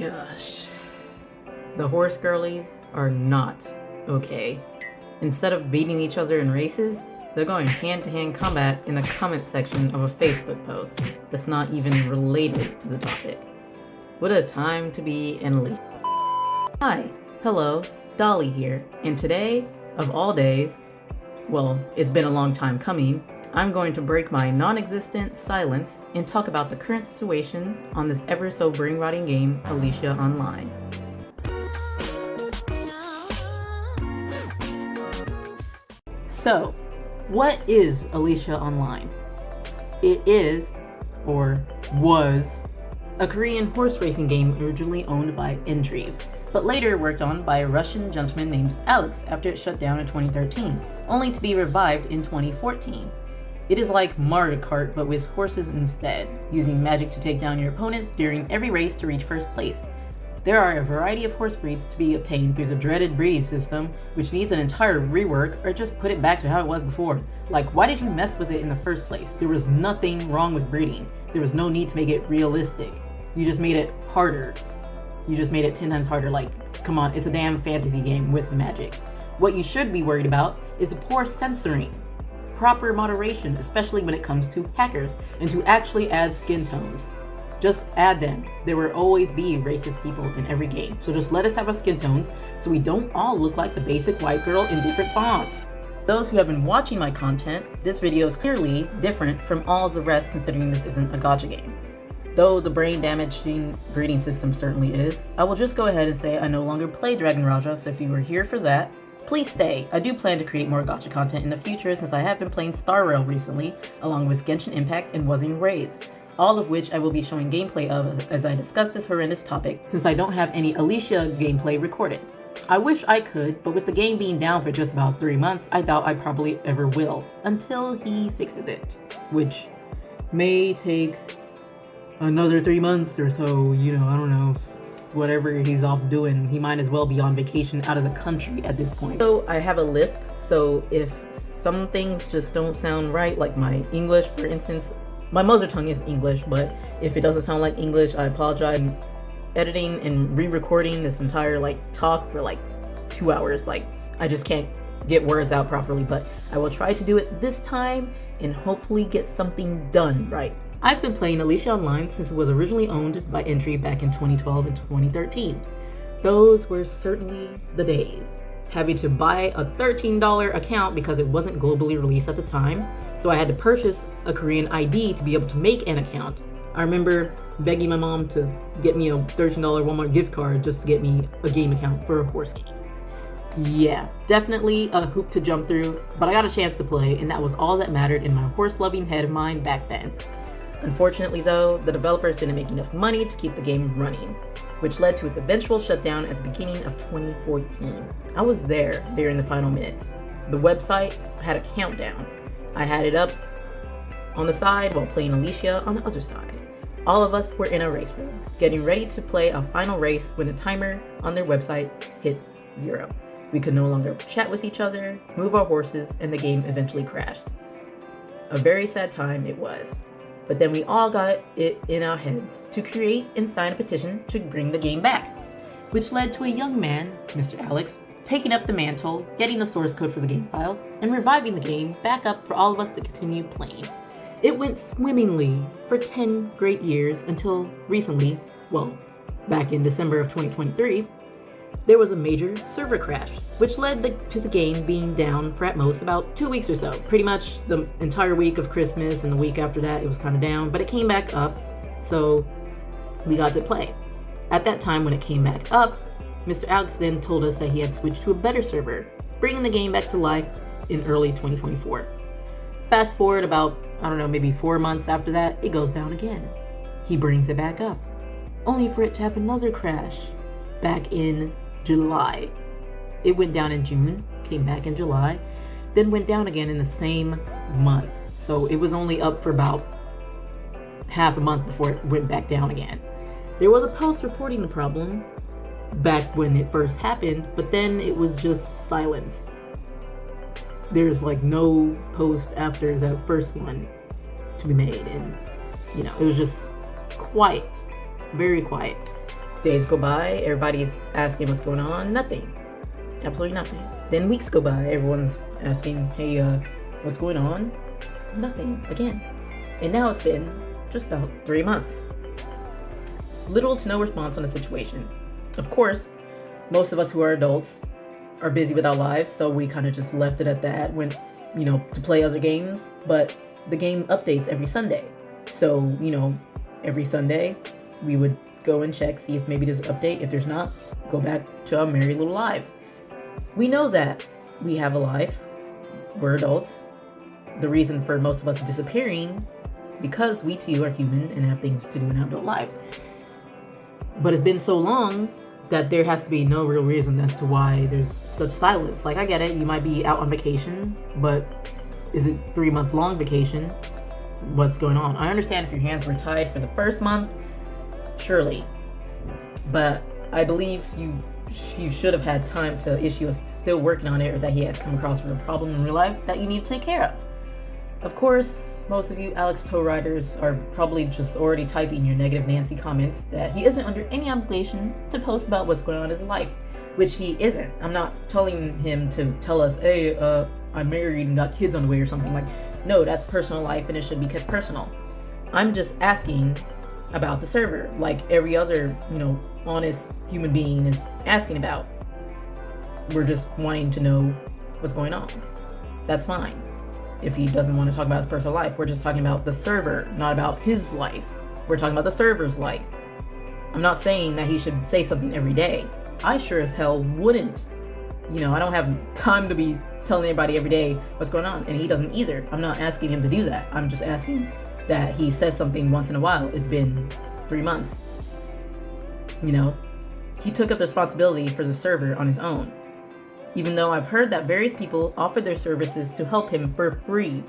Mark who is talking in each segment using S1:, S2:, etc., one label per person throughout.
S1: Gosh. The horse girlies are not okay. Instead of beating each other in races, they're going hand-to-hand combat in the comment section of a Facebook post that's not even related to the topic. What a time to be an elite. Hi, hello, Dolly here, and today, of all days, well, it's been a long time coming, I'm going to break my non-existent silence and talk about the current situation on this ever so brain-rotting game, Alicia Online. So, what is Alicia Online? It is, or was, a Korean horse racing game originally owned by Endrive, but later worked on by a Russian gentleman named Alex after it shut down in 2013, only to be revived in 2014. It is like Mario Kart but with horses instead, using magic to take down your opponents during every race to reach first place. There are a variety of horse breeds to be obtained through the dreaded breeding system, which needs an entire rework or just put it back to how it was before. Like, why did you mess with it in the first place? There was nothing wrong with breeding. There was no need to make it realistic. You just made it harder. You just made it 10 times harder. Like, come on, it's a damn fantasy game with magic. What you should be worried about is the poor censoring. Proper moderation, especially when it comes to hackers, and to actually add skin tones. Just add them. There will always be racist people in every game, so just let us have our skin tones so we don't all look like the basic white girl in different fonts. Those who have been watching my content, this video is clearly different from all the rest considering this isn't a gacha game. Though the brain damaging breeding system certainly is, I will just go ahead and say I no longer play Dragon Raja, so if you were here for that, please stay. I do plan to create more gacha content in the future since I have been playing Star Rail recently, along with Genshin Impact and Wuthering Waves, all of which I will be showing gameplay of as I discuss this horrendous topic since I don't have any Alicia gameplay recorded. I wish I could, but with the game being down for just about 3 months, I doubt I probably ever will, until he fixes it, which may take another 3 months or so, I don't know. Whatever he's off doing, he might as well be on vacation out of the country at this point. So I have a lisp, so if some things just don't sound right, like my English, for instance, my mother tongue is English, but if it doesn't sound like English, I apologize. I'm editing and re-recording this entire talk for 2 hours. I just can't get words out properly, but I will try to do it this time and hopefully get something done right. I've been playing Alicia Online since it was originally owned by Endrive back in 2012 and 2013. Those were certainly the days. Having to buy a $13 account because it wasn't globally released at the time, so I had to purchase a Korean ID to be able to make an account. I remember begging my mom to get me a $13 Walmart gift card just to get me a game account for a horse game. Yeah, definitely a hoop to jump through, but I got a chance to play, and that was all that mattered in my horse-loving head of mine back then. Unfortunately though, the developers didn't make enough money to keep the game running, which led to its eventual shutdown at the beginning of 2014. I was there during the final minute. The website had a countdown. I had it up on the side while playing Alicia on the other side. All of us were in a race room, getting ready to play a final race when a timer on their website hit 0. We could no longer chat with each other, move our horses, and the game eventually crashed. A very sad time it was. But then we all got it in our heads to create and sign a petition to bring the game back, which led to a young man, Mr. Alex, taking up the mantle, getting the source code for the game files, and reviving the game back up for all of us to continue playing. It went swimmingly for 10 great years until recently, well, back in December of 2023, there was a major server crash, which led to the game being down for at most about 2 weeks or so. Pretty much the entire week of Christmas and the week after that it was kind of down, but it came back up, so we got to play. At that time when it came back up, Mr. Alex then told us that he had switched to a better server, bringing the game back to life in early 2024. Fast forward about, maybe 4 months after that, it goes down again. He brings it back up, only for it to have another crash back in July. It went down in June, came back in July, then went down again in the same month. So it was only up for about half a month before it went back down again. There was a post reporting the problem back when it first happened, but then it was just silence. There's no post after that first one to be made, and it was just quiet, very quiet. Days go by, everybody's asking what's going on, nothing. Absolutely nothing. Then weeks go by, everyone's asking, hey, what's going on? Nothing, again. And now it's been just about 3 months. Little to no response on the situation. Of course, most of us who are adults are busy with our lives, so we kind of just left it at that, went, to play other games, but the game updates every Sunday. So, every Sunday, we would go and check, see if maybe there's an update. If there's not, go back to our merry little lives. We know that we have a life. We're adults. The reason for most of us disappearing, because we too are human and have things to do in our adult lives. But it's been so long that there has to be no real reason as to why there's such silence. Like, I get it, you might be out on vacation, but is it 3 months long vacation? What's going on? I understand if your hands were tied for the first month, surely. But I believe you should have had time to issue a still working on it, or that he had come across with a problem in real life that you need to take care of. Of course, most of you Alex Toe Riders are probably just already typing your negative Nancy comments that he isn't under any obligation to post about what's going on in his life, which he isn't. I'm not telling him to tell us, hey, I'm married and got kids on the way or something. Like, no, that's personal life and it should be kept personal. I'm just asking about the server, like every other, honest human being is asking about. We're just wanting to know what's going on. That's fine. If he doesn't want to talk about his personal life, we're just talking about the server, not about his life. We're talking about the server's life. I'm not saying that he should say something every day. I sure as hell wouldn't. I don't have time to be telling everybody every day what's going on, and he doesn't either. I'm not asking him to do that. I'm just asking that he says something once in a while. It's been 3 months. He took up the responsibility for the server on his own. Even though I've heard that various people offered their services to help him for free.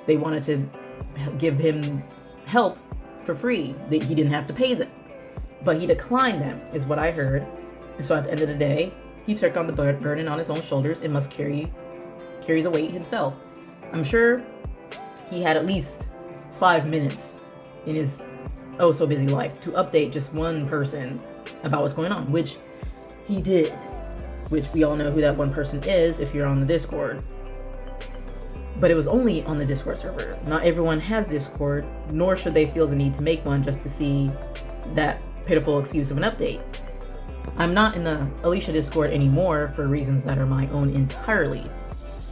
S1: They wanted to give him help for free. He didn't have to pay them. But he declined them, is what I heard. And so at the end of the day, he took on the burden on his own shoulders and must carries the weight himself. I'm sure he had at least 5 minutes in his so busy life to update just one person about what's going on, which he did. Which we all know who that one person is if you're on the Discord. But it was only on the Discord server. Not everyone has Discord, nor should they feel the need to make one just to see that pitiful excuse of an update. I'm not in the Alicia Discord anymore for reasons that are my own entirely.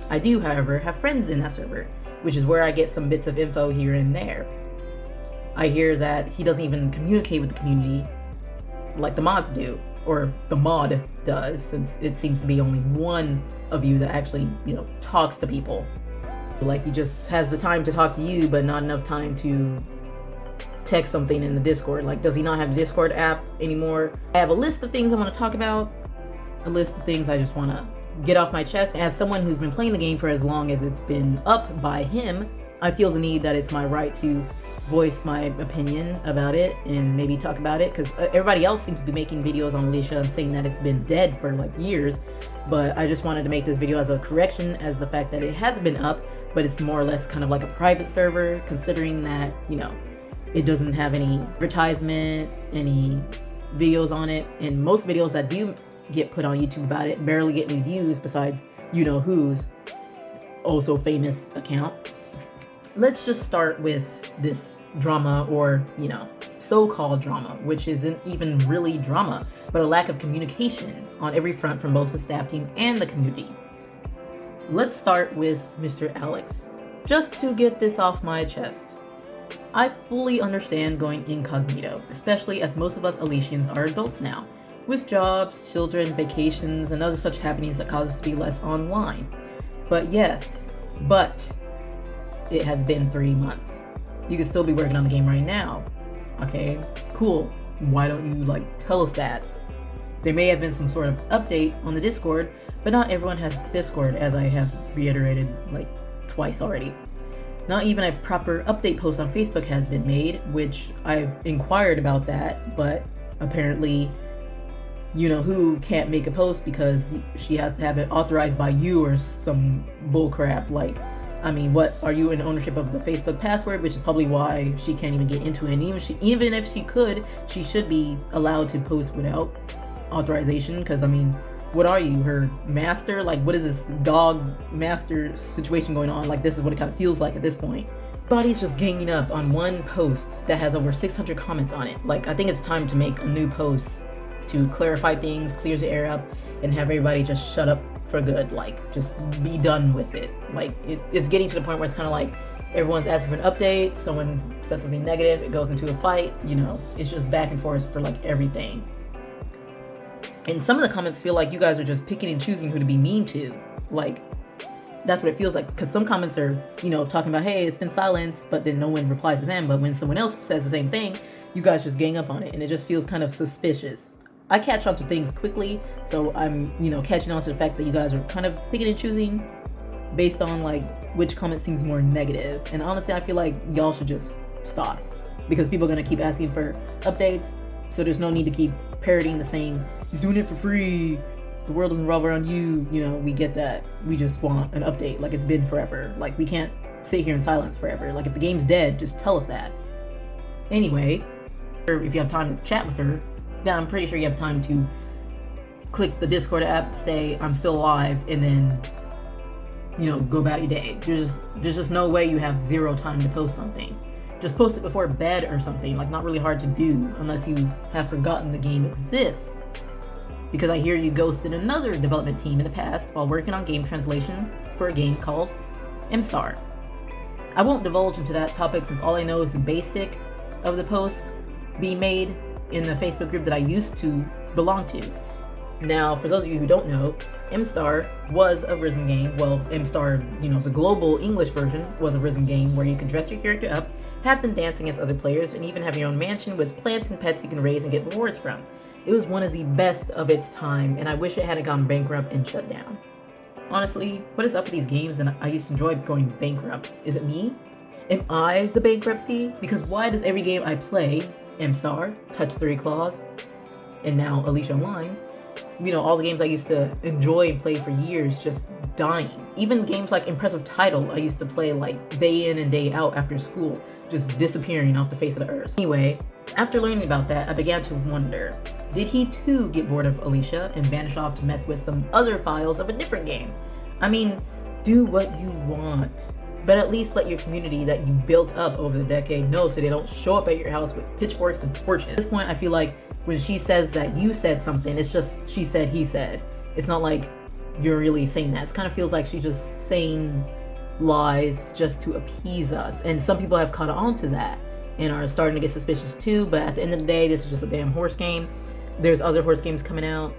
S1: I do, however, have friends in that server, which is where I get some bits of info here and there. I hear that he doesn't even communicate with the community like the mods do. Or the mod does, since it seems to be only one of you that actually, talks to people. Like, he just has the time to talk to you, but not enough time to text something in the Discord. Like, does he not have the Discord app anymore? I have a list of things I want to talk about, a list of things I just want to get off my chest. As someone who's been playing the game for as long as it's been up by him, I feel the need that it's my right to voice my opinion about it and maybe talk about it, because everybody else seems to be making videos on Alicia and saying that it's been dead for like years. But I just wanted to make this video as a correction, as the fact that it hasn't been up, but it's more or less kind of like a private server, considering that, it doesn't have any advertisement, any videos on it, and most videos that do get put on YouTube about it barely get any views besides who's also famous account. Let's just start with this drama, or so-called drama, which isn't even really drama, but a lack of communication on every front from both the staff team and the community. Let's start with Mr. Alex. Just to get this off my chest, I fully understand going incognito, especially as most of us Alicians are adults now, with jobs, children, vacations, and other such happenings that cause us to be less online. But it has been 3 months. You could still be working on the game right now. Okay, cool. Why don't you tell us that? There may have been some sort of update on the Discord, but not everyone has Discord, as I have reiterated twice already. Not even a proper update post on Facebook has been made, which I've inquired about that, but apparently who can't make a post because she has to have it authorized by you or some bullcrap. I mean, what are you in ownership of the Facebook password, which is probably why she can't even get into it. And even if she could, she should be allowed to post without authorization. Because I mean, what are you, her master? Like, what is this dog master situation going on? Like, this is what it kind of feels like at this point. Everybody's just ganging up on one post that has over 600 comments on it. Like, I think it's time to make a new post to clarify things, clear the air up, and have everybody just shut up for good. Like, just be done with it. Like, it's getting to the point where it's kind of like everyone's asking for an update, someone says something negative, it goes into a fight, you know, it's just back and forth for like everything. And some of the comments feel like you guys are just picking and choosing who to be mean to. Like, that's what it feels like, because some comments are, you know, talking about, hey, it's been silenced, but then no one replies to them. But when someone else says the same thing, you guys just gang up on it, and it just feels kind of suspicious. I catch on to things quickly, so I'm, you know, catching on to the fact that you guys are kind of picking and choosing based on like which comment seems more negative. And honestly, I feel like y'all should just stop, because people are gonna keep asking for updates, so there's no need to keep parroting the same, he's doing it for free, the world doesn't revolve around you. You know, we get that. We just want an update. Like, it's been forever. Like, we can't sit here in silence forever. Like, if the game's dead, just tell us that. Anyway, if you have time to chat with her, then I'm pretty sure you have time to click the Discord app, say I'm still alive, and then, you know, go about your day. There's just no way you have zero time to post something. Just post it before bed or something. Like, not really hard to do unless you have forgotten the game exists. Because I hear you ghosted another development team in the past while working on game translation for a game called MStar. I won't divulge into that topic, since all I know is the basic of the posts being made in the Facebook group that I used to belong to. Now, for those of you who don't know, MStar was a rhythm game. Well, MStar, you know, is a global English version, was a rhythm game where you can dress your character up, have them dance against other players, and even have your own mansion with plants and pets you can raise and get rewards from. It was one of the best of its time, and I wish it hadn't gone bankrupt and shut down. Honestly, what is up with these games? And I used to enjoy going bankrupt. Is it me? Am I the bankruptcy? Because why does every game I play, MStar, Touch 3 Claws, and now Alicia Online, you know, all the games I used to enjoy and play for years, just dying. Even games like Impressive Title I used to play like day in and day out after school, just disappearing off the face of the earth. Anyway, after learning about that, I began to wonder, did he too get bored of Alicia and vanish off to mess with some other files of a different game? I mean, do what you want, but at least let your community that you built up over the decade know, so they don't show up at your house with pitchforks and torches. At this point, I feel like when she says that you said something, it's just she said, he said. It's not like you're really saying that. It kind of feels like she's just saying lies just to appease us. And some people have caught on to that and are starting to get suspicious too. But at the end of the day, this is just a damn horse game. There's other horse games coming out,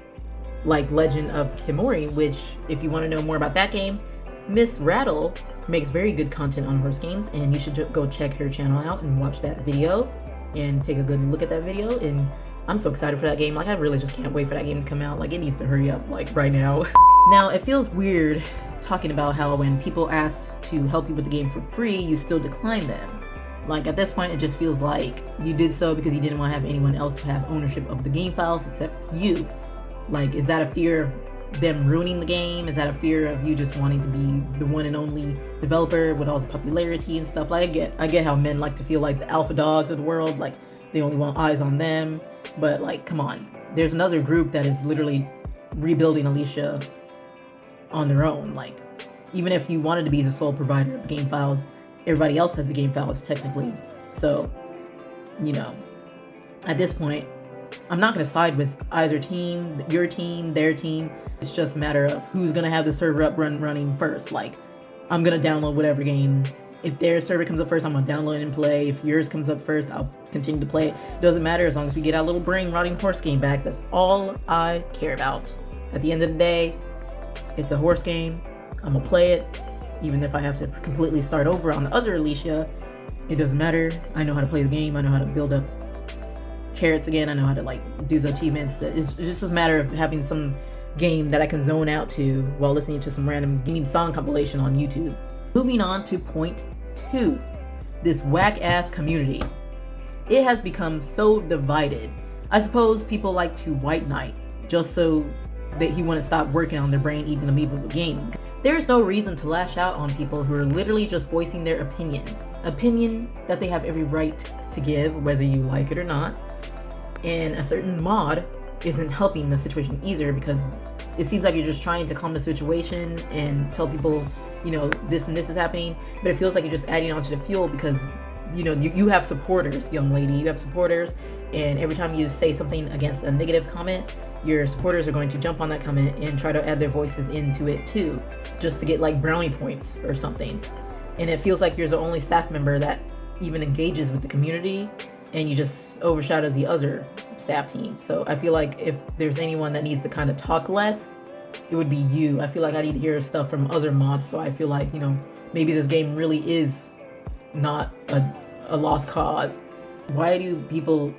S1: like Legend of Kimori, which, if you want to know more about that game, Miss Rattle makes very good content on horse games, and you should go check her channel out and watch that video and take a good look at that video. And I'm so excited for that game. Like, I really just can't wait for that game to come out. Like, it needs to hurry up, like, right now. Now, it feels weird talking about how when people ask to help you with the game for free, you still decline them. Like, at this point, it just feels like you did so because you didn't want to have anyone else to have ownership of the game files except you. Like, is that a fear of them ruining the game? Is that a fear of you just wanting to be the one and only developer with all the popularity and stuff? Like, I get how men like to feel like the alpha dogs of the world, like they only want eyes on them. But, like, come on. There's another group that is literally rebuilding Alicia on their own. Like, even if you wanted to be the sole provider of the game files, everybody else has the game files technically. So, you know, at this point, I'm not going to side with either team, your team, their team. It's just a matter of who's going to have the server up running first. Like, I'm going to download whatever game. If their server comes up first, I'm going to download it and play. If yours comes up first, I'll continue to play it. It doesn't matter as long as we get our little brain rotting horse game back. That's all I care about. At the end of the day, it's a horse game. I'm going to play it. Even if I have to completely start over on the other Alicia, it doesn't matter. I know how to play the game. I know how to build up carrots again. I know how to, like, do the achievements. It's just a matter of having some game that I can zone out to while listening to some random gaming song compilation on YouTube. Moving on to point 2, this whack-ass community. It has become so divided. I suppose people like to white knight just so that he wouldn't stop working on their brain eating them even the game. There's no reason to lash out on people who are literally just voicing their opinion that they have every right to give, whether you like it or not. And a certain mod isn't helping the situation either, because it seems like you're just trying to calm the situation and tell people, you know, this and this is happening, but it feels like you're just adding on to the fuel, because, you know, you have supporters, young lady, you have supporters, and every time you say something against a negative comment, your supporters are going to jump on that comment and try to add their voices into it too, just to get like brownie points or something. And it feels like you're the only staff member that even engages with the community, and you just overshadow the other staff team. So I feel like if there's anyone that needs to kind of talk less, it would be you. I feel like I need to hear stuff from other mods, so I feel like, you know, maybe this game really is not a lost cause. Why do people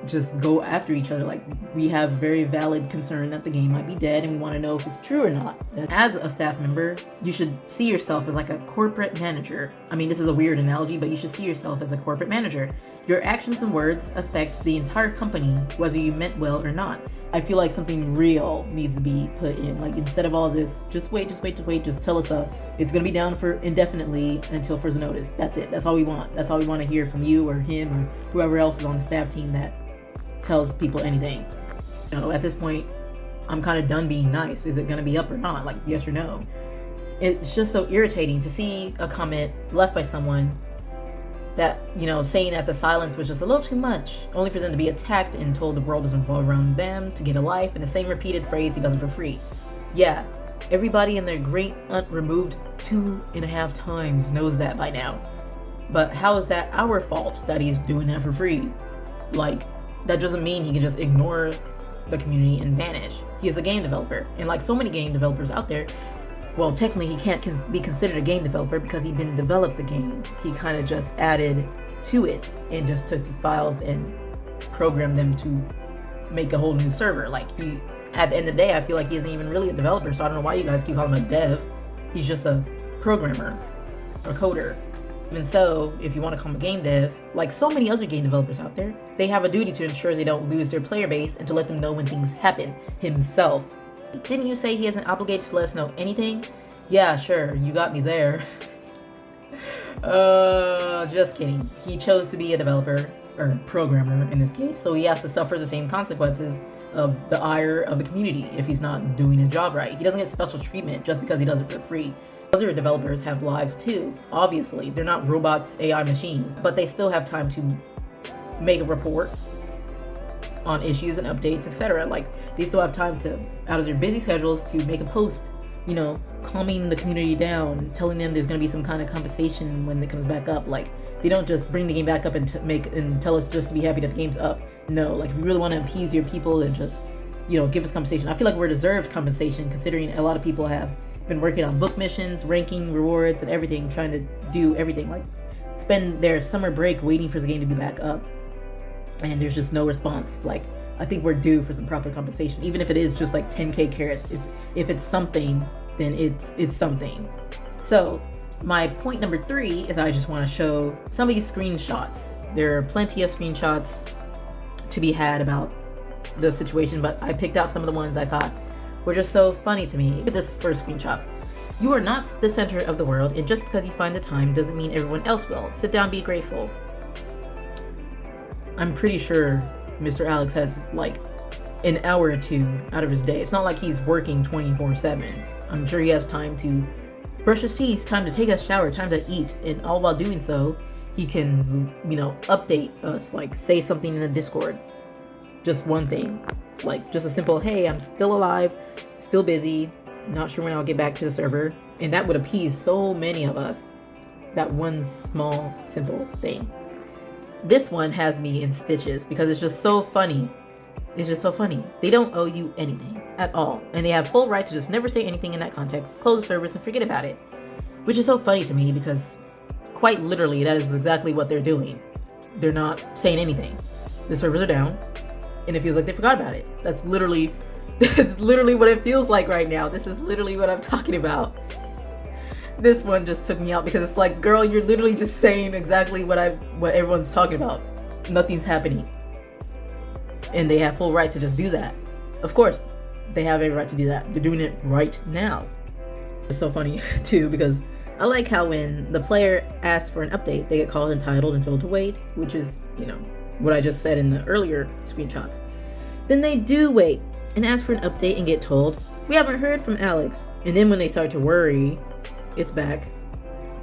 S1: just go after each other? Like, we have very valid concern that the game might be dead, and we want to know if it's true or not. As a staff member, you should see yourself as like a corporate manager. I mean, this is a weird analogy, but you should see yourself as a corporate manager. Your actions and words affect the entire company, whether you meant well or not. I feel like something real needs to be put in. Like, instead of all this, just wait, just tell us it's gonna be down for indefinitely until further notice. That's it. That's all we want. That's all we want to hear from you or him or whoever else is on the staff team that tells people anything. You know, at this point, I'm kind of done being nice. Is it gonna be up or not? Like, yes or no? It's just so irritating to see a comment left by someone that, you know, saying that the silence was just a little too much, only for them to be attacked and told the world doesn't revolve around them, to get a life, and the same repeated phrase, he does it for free. Yeah, everybody and their great aunt removed 2.5 times knows that by now. But how is that our fault that he's doing that for free? Like, that doesn't mean he can just ignore the community and vanish. He is a game developer, and like so many game developers out there, well, technically he can't be considered a game developer because he didn't develop the game. He kind of just added to it and just took the files and programmed them to make a whole new server. Like, he, at the end of the day, I feel like he isn't even really a developer, so I don't know why you guys keep calling him a dev. He's just a programmer, a coder. Even so, if you want to call him a game dev, like so many other game developers out there, they have a duty to ensure they don't lose their player base and to let them know when things happen himself. Didn't you say he isn't obligated to let us know anything? Yeah, sure, you got me there. Just kidding. He chose to be a developer, or programmer in this case, so he has to suffer the same consequences of the ire of the community if he's not doing his job right. He doesn't get special treatment just because he does it for free. Other developers have lives too, obviously. They're not robots, AI machines, but they still have time to make a report on issues and updates, etc. Like, they still have time to, out of their busy schedules, to make a post, you know, calming the community down, telling them there's going to be some kind of compensation when it comes back up. Like, they don't just bring the game back up and tell us just to be happy that the game's up. No, like, if you really want to appease your people, then just, you know, give us compensation. I feel like we're deserved compensation, considering a lot of people have been working on book missions, ranking, rewards, and everything, trying to do everything, like spend their summer break waiting for the game to be back up, and there's just no response. Like, I think we're due for some proper compensation, even if it is just like 10k carats. If it's something, then it's something. So my point number 3 is I just want to show some of these screenshots. There are plenty of screenshots to be had about the situation, but I picked out some of the ones I thought were just so funny to me. Look at this first screenshot. You are not the center of the world, and just because you find the time doesn't mean everyone else will. Sit down, be grateful. I'm pretty sure Mr. Alex has like an hour or two out of his day. It's not like he's working 24/7. I'm sure he has time to brush his teeth, time to take a shower, time to eat, and all while doing so, he can, you know, update us, like say something in the Discord. Just one thing. Like, just a simple, hey, I'm still alive, still busy, not sure when I'll get back to the server. And that would appease so many of us. That one small, simple thing. This one has me in stitches because it's just so funny. It's just so funny. They don't owe you anything at all. And they have full right to just never say anything in that context, close the servers and forget about it. Which is so funny to me because quite literally that is exactly what they're doing. They're not saying anything. The servers are down. And it feels like they forgot about it. That's literally what it feels like right now. This is literally what I'm talking about. This one just took me out because it's like, girl, you're literally just saying exactly what everyone's talking about. Nothing's happening. And they have full right to just do that. Of course, they have a right to do that. They're doing it right now. It's so funny too, because I like how when the player asks for an update, they get called entitled and told to wait, which is, what I just said in the earlier screenshots. Then they do wait and ask for an update and get told, we haven't heard from Alex. And then when they start to worry, it's back.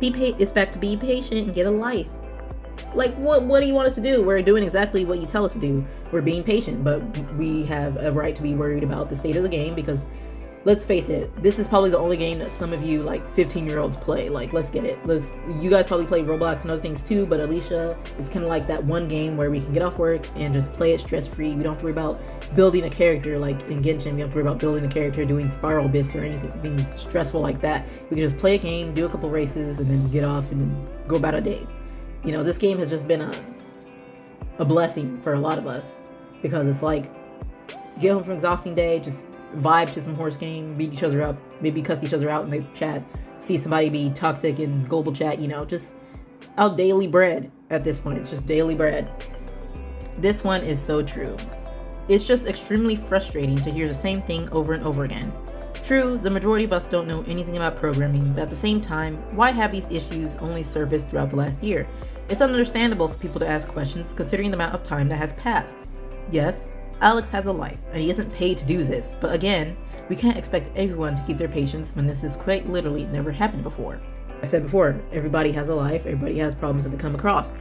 S1: It's back to be patient and get a life. Like, what do you want us to do? We're doing exactly what you tell us to do. We're being patient, but we have a right to be worried about the state of the game because, let's face it, this is probably the only game that some of you, like, 15-year-olds play. Like, let's get it. You guys probably play Roblox and other things too, but Alicia is kind of like that one game where we can get off work and just play it stress-free. We don't have to worry about building a character like in Genshin. We don't have to worry about building a character, doing spiral bits or anything, being stressful like that. We can just play a game, do a couple races, and then get off and then go about our days. This game has just been a blessing for a lot of us because it's like, get home from an exhausting day, just vibe to some horse game, beat each other up, maybe cuss each other out in the chat, see somebody be toxic in global chat, just our daily bread at this point. It's just daily bread. This one is so true. It's just extremely frustrating to hear the same thing over and over again. True, the majority of us don't know anything about programming, but at the same time, why have these issues only surfaced throughout the last year? It's understandable for people to ask questions considering the amount of time that has passed. Yes, Alex has a life, and he isn't paid to do this, but again, we can't expect everyone to keep their patience when this has quite literally never happened before. I said before, everybody has a life, everybody has problems that they come across.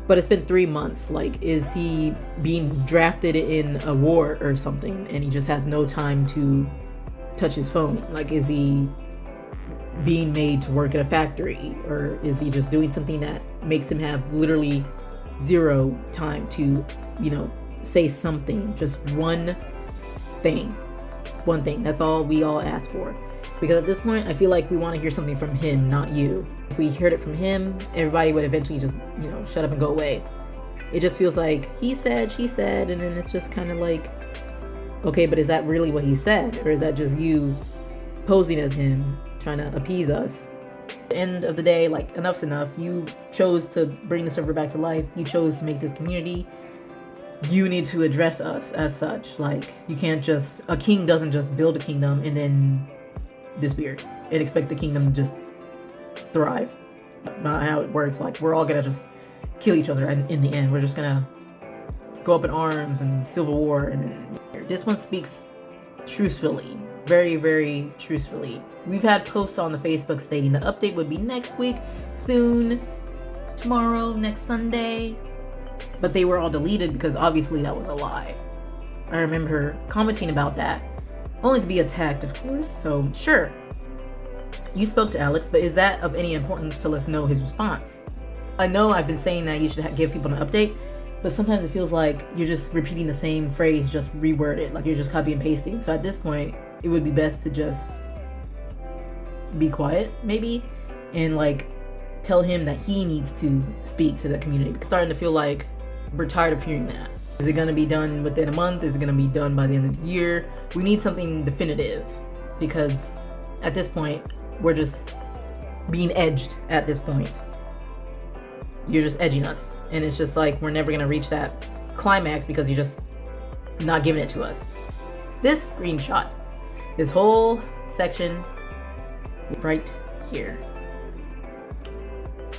S1: But it's been 3 months. Like, is he being drafted in a war or something, and he just has no time to touch his phone? Like, is he being made to work at a factory, or is he just doing something that makes him have literally zero time to, say something, just one thing. That's all we all ask for, because at this point I feel like we want to hear something from him, not you. If we heard it from him, everybody would eventually just shut up and go away. It just feels like he said, she said, and then it's just kind of like, okay, but is that really what he said, or is that just you posing as him, trying to appease us? At the end of the day, like, enough's enough. You chose to bring the server back to life. You chose to make this community. You need to address us as such. Like, you can't just, a king doesn't just build a kingdom and then disappear and expect the kingdom to just thrive. Not how it works. Like, we're all gonna just kill each other, and in the end we're just gonna go up in arms and civil war. And then this one speaks truthfully, very, very truthfully. We've had posts on the Facebook stating the update would be next week, soon, tomorrow, next Sunday, but they were all deleted because obviously that was a lie. I remember commenting about that, only to be attacked, of course. So sure, you spoke to Alex, but is that of any importance to let us know his response? I know I've been saying that you should give people an update, but sometimes it feels like you're just repeating the same phrase, just reworded, like you're just copy and pasting. So at this point, it would be best to just be quiet, maybe, and like tell him that he needs to speak to the community. It's starting to feel like we're tired of hearing that. Is it going to be done within a month? Is it going to be done by the end of the year? We need something definitive, because at this point, we're just being edged at this point. You're just edging us, and it's just like we're never going to reach that climax because you're just not giving it to us. This screenshot, this whole section right here.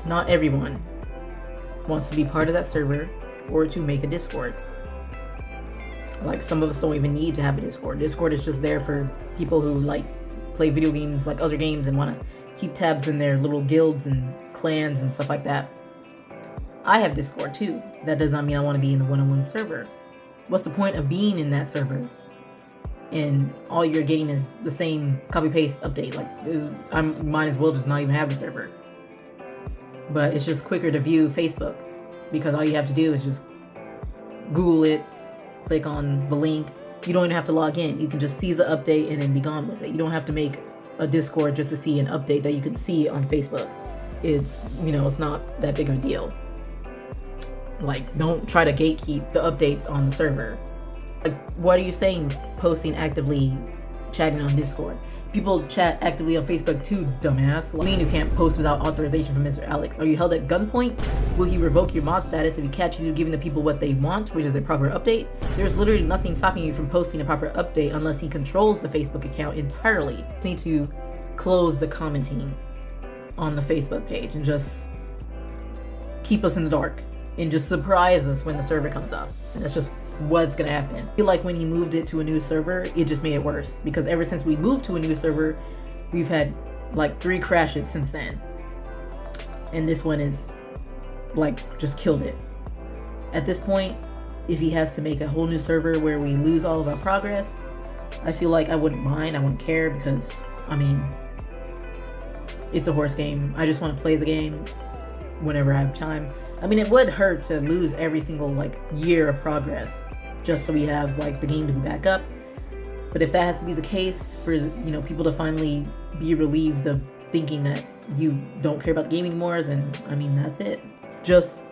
S1: Not everyone wants to be part of that server or to make a Discord. Like, some of us don't even need to have a Discord. Discord is just there for people who like play video games like other games and want to keep tabs in their little guilds and clans and stuff like that. I have Discord too. That does not mean I want to be in the one-on-one server. What's the point of being in that server and all you're getting is the same copy-paste update? Like, I might as well just not even have the server. But it's just quicker to view Facebook, because all you have to do is just Google it, click on the link. You don't even have to log in. You can just see the update and then be gone with it. You don't have to make a Discord just to see an update that you can see on Facebook. It's, it's not that big of a deal. Like, don't try to gatekeep the updates on the server. Like, what are you saying posting actively, chatting on Discord? People chat actively on Facebook too, dumbass. What do you mean you can't post without authorization from Mr. Alex? Are you held at gunpoint? Will he revoke your mod status if he catches you giving the people what they want, which is a proper update? There's literally nothing stopping you from posting a proper update unless he controls the Facebook account entirely. You need to close the commenting on the Facebook page and just keep us in the dark and just surprise us when the server comes up. And that's just what's gonna happen. I feel like when he moved it to a new server, it just made it worse, because ever since we moved to a new server, we've had like 3 crashes since then. And this one is like just killed it. At this point, if he has to make a whole new server where we lose all of our progress, I feel like I wouldn't mind, I wouldn't care, because I mean, it's a horse game. I just want to play the game whenever I have time. I mean, it would hurt to lose every single like year of progress just so we have like the game to be back up. But if that has to be the case for, you know, people to finally be relieved of thinking that you don't care about the game anymore, then I mean, that's it. Just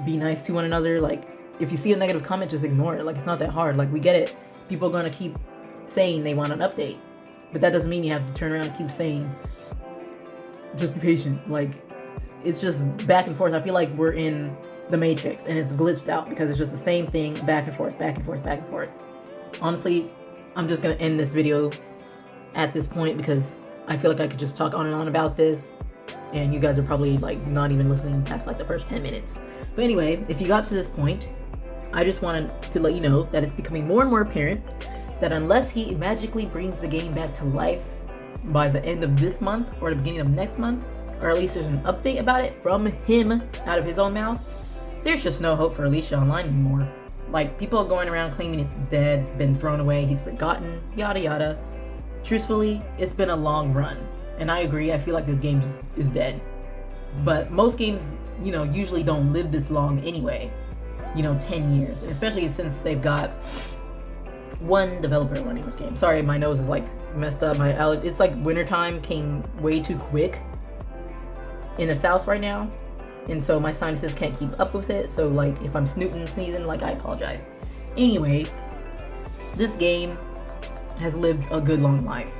S1: be nice to one another. Like, if you see a negative comment, just ignore it. Like, it's not that hard. Like, we get it. People are gonna keep saying they want an update, but that doesn't mean you have to turn around and keep saying, just be patient. Like, it's just back and forth. I feel like we're in the Matrix and it's glitched out because it's just the same thing, back and forth, back and forth, back and forth. Honestly, I'm just gonna end this video at this point because I feel like I could just talk on and on about this and you guys are probably like not even listening past like the first 10 minutes. But anyway, if you got to this point, I just wanted to let you know that it's becoming more and more apparent that unless he magically brings the game back to life by the end of this month or the beginning of next month, or at least there's an update about it from him out of his own mouth, there's just no hope for Alicia Online anymore. Like, people are going around claiming it's dead, it's been thrown away, he's forgotten, yada yada. Truthfully, it's been a long run, and I agree, I feel like this game just is dead. But most games, you know, usually don't live this long anyway. You know, 10 years, especially since they've got one developer running this game. Sorry, my nose is like messed up. It's like wintertime came way too quick in the south right now, and so my sinuses can't keep up with it. So like, if I'm sneezing, like, I apologize. Anyway, this game has lived a good long life.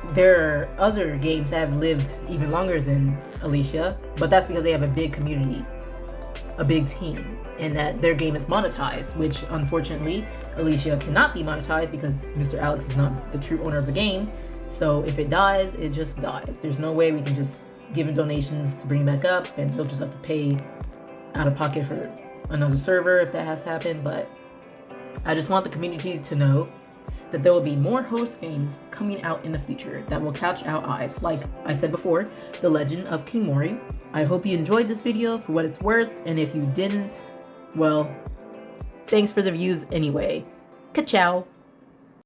S1: There are other games that have lived even longer than Alicia, but that's because they have a big community, a big team, and that their game is monetized, which unfortunately Alicia cannot be monetized because Mr. Alex is not the true owner of the game. So if it dies, it just dies. There's no way we can just give him donations to bring it back up, and he'll just have to pay out of pocket for another server if that has to happen. But I just want the community to know that there will be more host games coming out in the future that will catch our eyes. Like I said before, The Legend of King Mori. I hope you enjoyed this video for what it's worth, and if you didn't, well, thanks for the views anyway. Ka-chow!